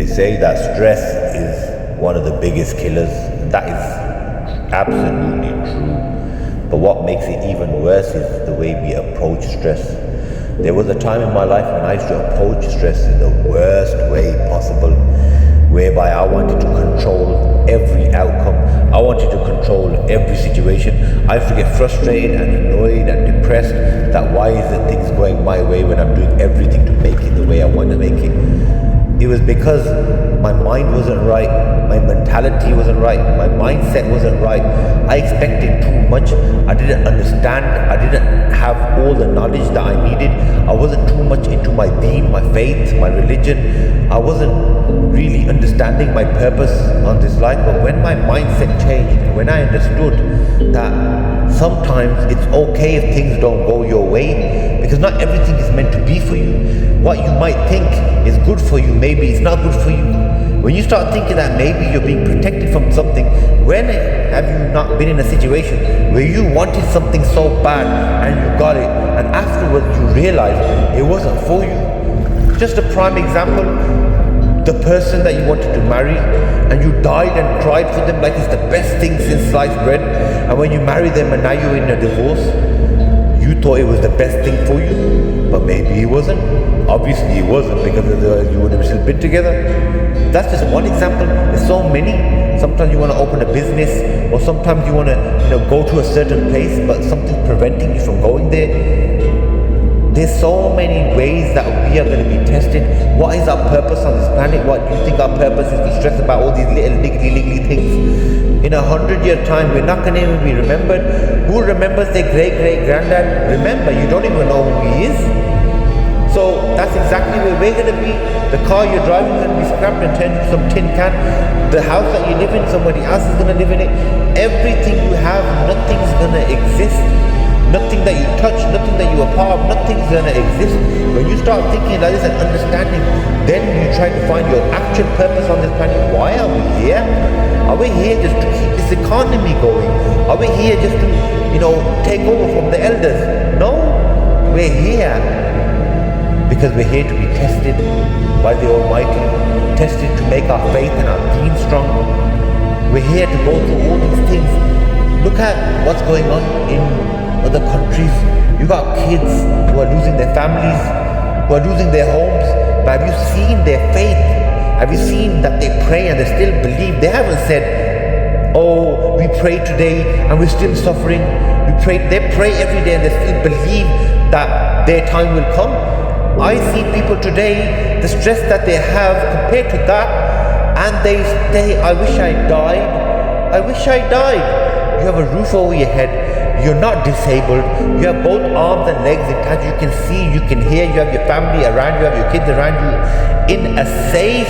They say that stress is one of the biggest killers, and that is absolutely true. But what makes it even worse is the way we approach stress. There was a time in my life when I used to approach stress in the worst way possible, whereby I wanted to control every outcome. I wanted to control every situation. I used to get frustrated and annoyed and depressed that why isn't things going my way when I'm doing everything to make it the way I want to make it. It was because my mind wasn't right, my mentality wasn't right, my mindset wasn't right. I expected too much. I didn't understand. I didn't have all the knowledge that I needed. I wasn't too much into my deen, my faith, my religion. I wasn't really understanding my purpose on this life. But when my mindset changed, when I understood that sometimes it's okay if things don't go your way, because not everything is meant to be for you. What you might think is good for you, maybe it's not good for you. When you start thinking that maybe you're being protected from something, when have you not been in a situation where you wanted something so bad and you got it, and afterwards you realize it wasn't for you? Just a prime example, the person that you wanted to marry and you died and cried for them like it's the best thing since sliced bread, and when you marry them and now you're in a divorce, you thought it was the best thing for you, but maybe it wasn't. Obviously it wasn't, because you would have still been together. That's just one example. There's so many. Sometimes you want to open a business, or sometimes you want to go to a certain place, but something's preventing you from going there. There's so many ways that we are going to be tested. What is our purpose on this planet? What do you think our purpose is? We stress about all these little niggly things. In 100-year time, we're not going to even be remembered. Who remembers their great-great-granddad? Remember, you don't even know who he is. So that's exactly where we're going to be. The car you're driving is going to be scrapped and turned into some tin can. The house that you live in, somebody else is going to live in it. Everything you have, nothing's going to exist. Nothing that you touch, nothing that you are part of, nothing's going to exist. When you start thinking like this and understanding, then you try to find your actual purpose on this planet. Why are we here? Are we here just to keep this economy going? Are we here just to, take over from the elders? No, we're here because we're here to be tested by the Almighty, tested to make our faith and our deen strong. We're here to go through all these things. Look at what's going on in other countries. You got kids who are losing their families, who are losing their homes. But have you seen their faith? Have you seen that they pray and they still believe? They haven't said, oh, we prayed today and we're still suffering. They pray every day and they still believe that their time will come. I see people today, the stress that they have compared to that, and they say, I wish I died. I wish I died. You have a roof over your head. You're not disabled. You have both arms and legs intact. You can see, you can hear. You have your family around you, have your kids around you in a safe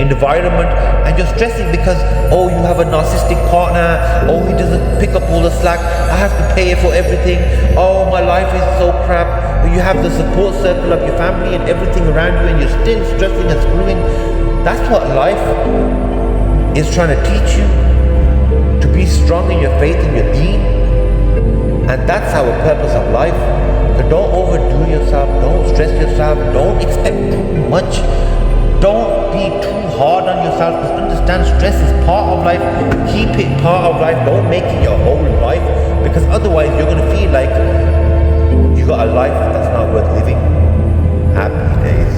environment, and you're stressing because, oh, you have a narcissistic partner. Oh, he doesn't pick up all the slack. I have to pay for everything. Oh, my life is so crap. But you have the support circle of your family and everything around you, and you're still stressing and screwing. That's what life is trying to teach you, to be strong in your faith and your deen. And that's our purpose of life. So don't overdo yourself, don't stress yourself, don't expect too much, don't be too hard on yourself, because understand stress is part of life. Keep it part of life, don't make it your whole life, because otherwise you're going to feel like you got a life that's not worth living. Happy days.